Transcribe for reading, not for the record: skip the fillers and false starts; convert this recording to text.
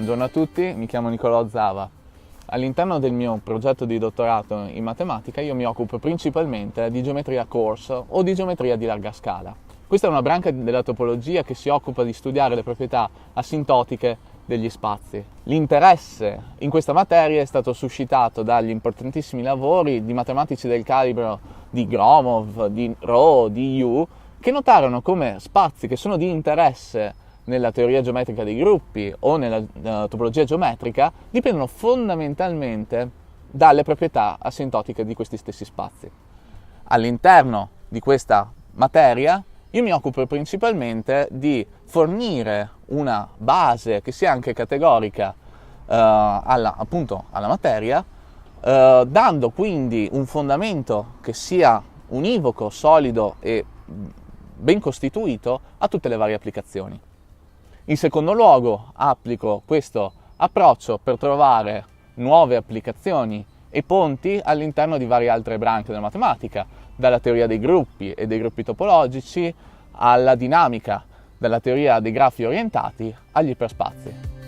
Buongiorno a tutti, mi chiamo Nicolò Zava. All'interno del mio progetto di dottorato in matematica io mi occupo principalmente di geometria coarse o di geometria di larga scala. Questa è una branca della topologia che si occupa di studiare le proprietà asintotiche degli spazi. L'interesse in questa materia è stato suscitato dagli importantissimi lavori di matematici del calibro di Gromov, di Rho, di Yu, che notarono come spazi che sono di interesse nella teoria geometrica dei gruppi o nella topologia geometrica dipendono fondamentalmente dalle proprietà asintotiche di questi stessi spazi. All'interno di questa materia io mi occupo principalmente di fornire una base che sia anche categorica alla materia, dando quindi un fondamento che sia univoco, solido e ben costituito a tutte le varie applicazioni. In secondo luogo applico questo approccio per trovare nuove applicazioni e ponti all'interno di varie altre branche della matematica, dalla teoria dei gruppi e dei gruppi topologici alla dinamica, dalla teoria dei grafi orientati agli iperspazi.